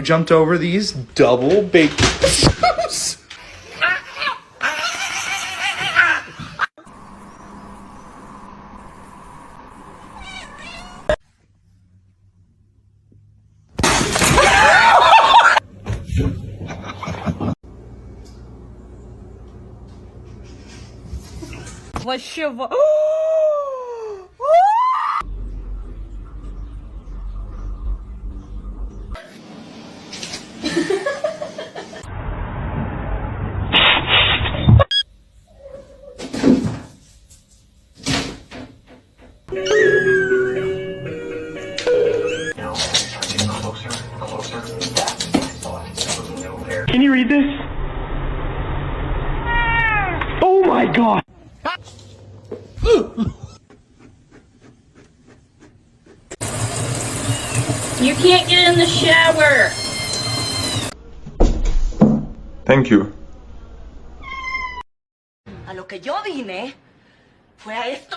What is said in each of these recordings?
Jumped over these double baked potatoes. Вообще Can you read this? Oh my god! You can't get in the shower. Thank you. A lo que yo vine fue a esto.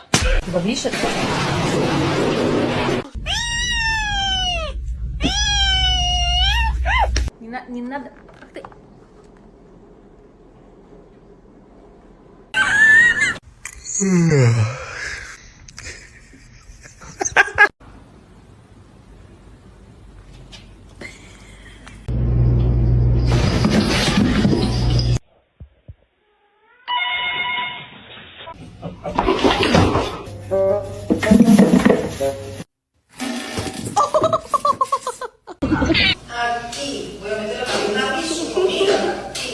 Не надо. Aquí, voy a meter a una su comida. Aquí.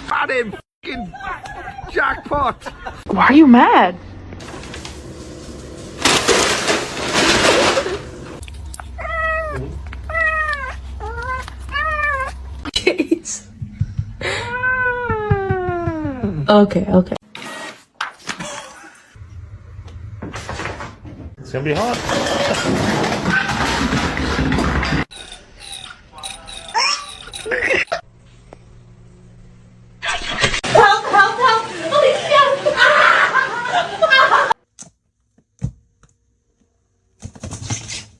Got him! Fucking jackpot! Why are you mad? Jeez. Okay, okay. It's gonna be hot. Help, help, help! Police!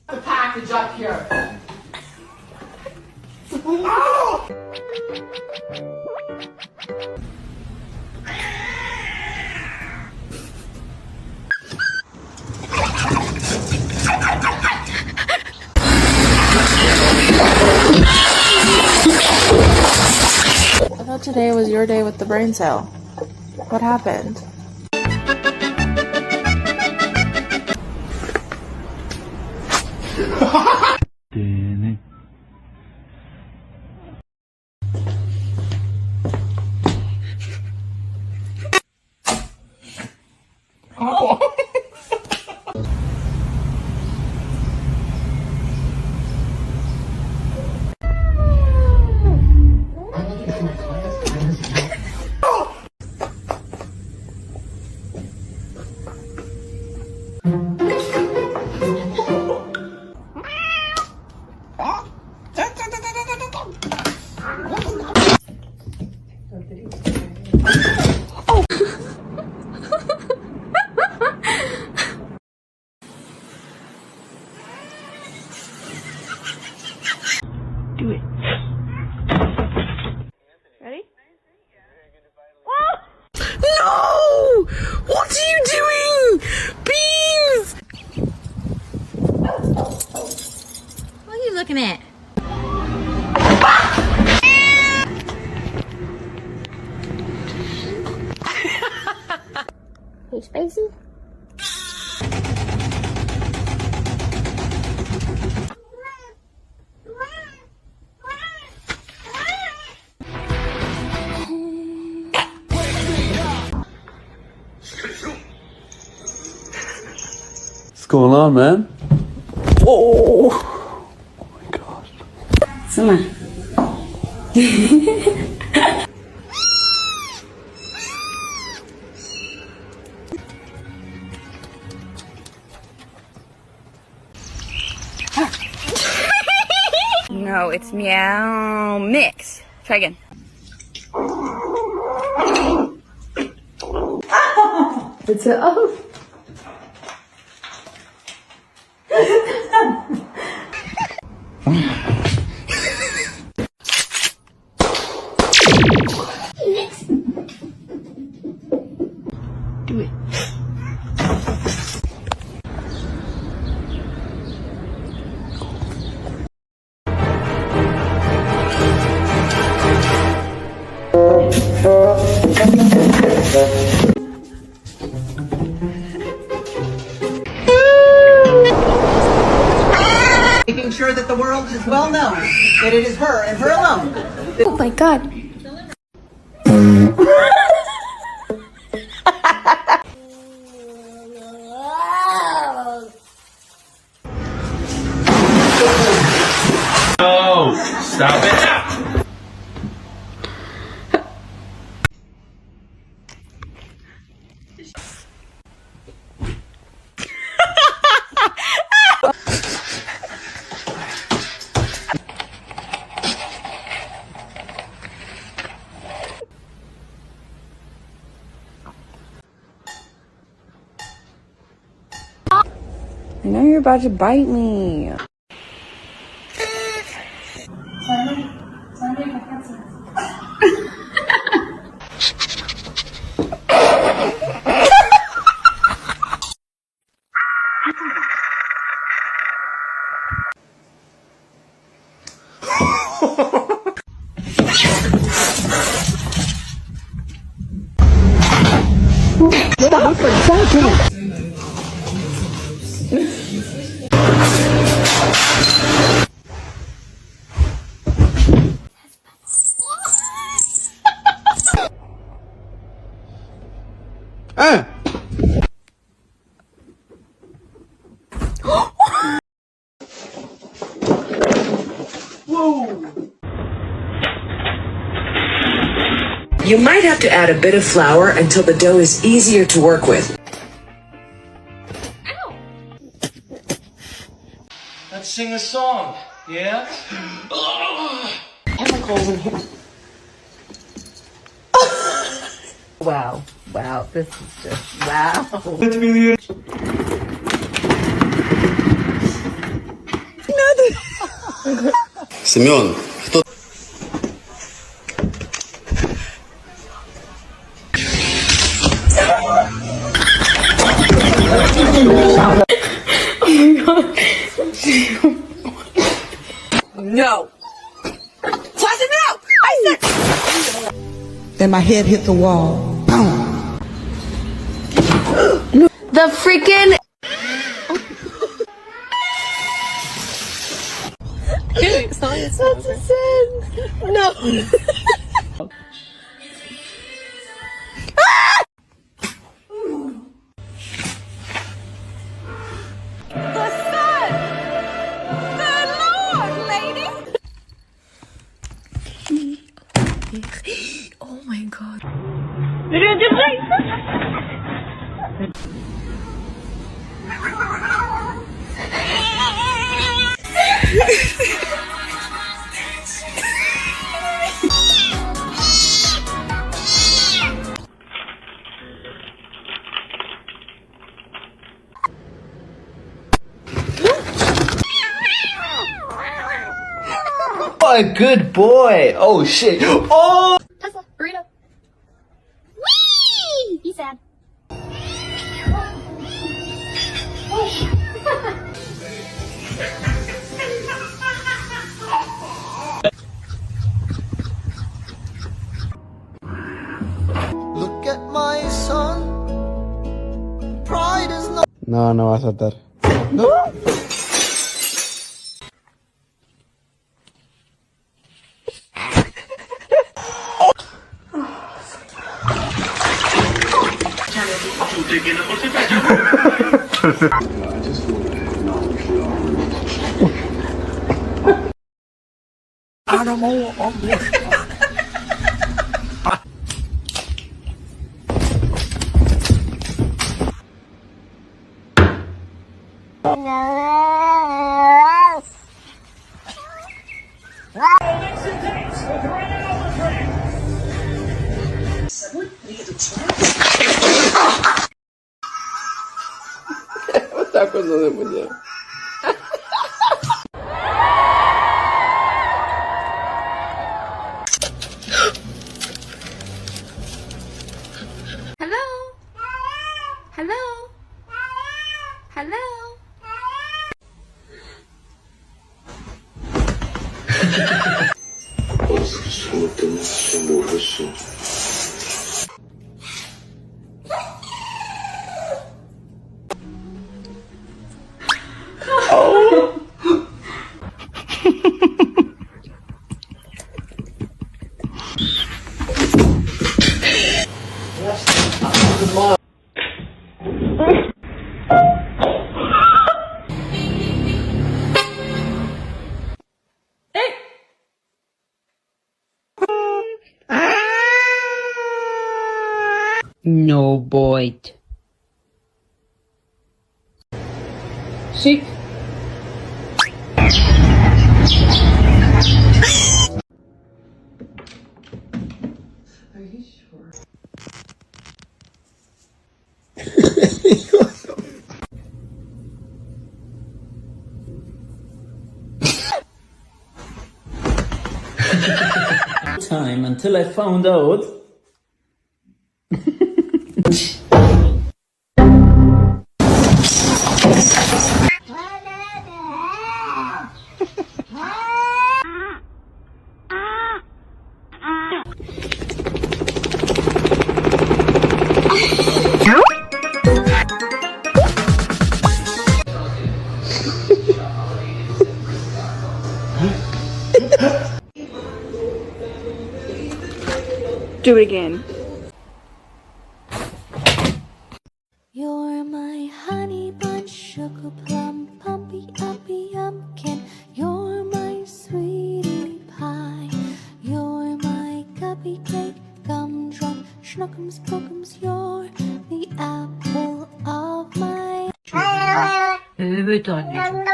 The package up here. I thought today was your day with the brain cell. What happened? Do it. Ready? No! What are you doing? Beans! What are you looking at? Hey, Spacey? What's going on, man? Oh! Oh my gosh. Summer. No, it's meow mix. Try again. It's a oh. Do it. Making sure that the world is well known that it is her and her alone. Oh my god. No! Stop it now! I know you're about to bite me. You might have to add a bit of flour until the dough is easier to work with. Let's sing a song, yeah? Chemicals in here. Wow. Wow. This is just wow. Семен, кто? No. Tasha, no! I said. Then my head hit the wall. Boom. The freaking. That's a sin. No. Oh my god. What a good boy! Oh shit! Oh! Tesla, burrito. Whee! Be sad. Look at my son. Pride is not. No, no va a saltar. Bunu yapacağım. Hello? Hello? Hello? No bite. Sick. Time until I found out. Do it again. You're my honey bun, sugar plum, pumpy, uppy, pumpkin. You're my sweetie pie. You're my cupcake, gumdrop, schnookums, bookums. You're the apple of my. Evet anneciğim.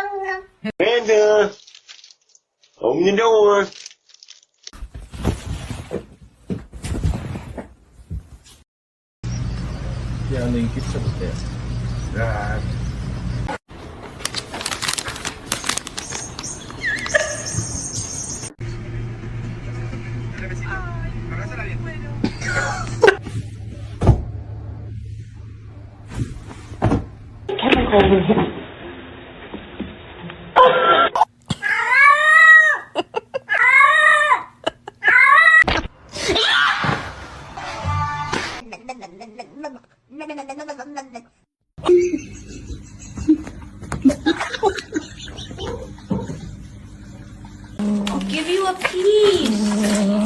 Amanda, open the door. Yani git çabuk ya. I'll give you a piece.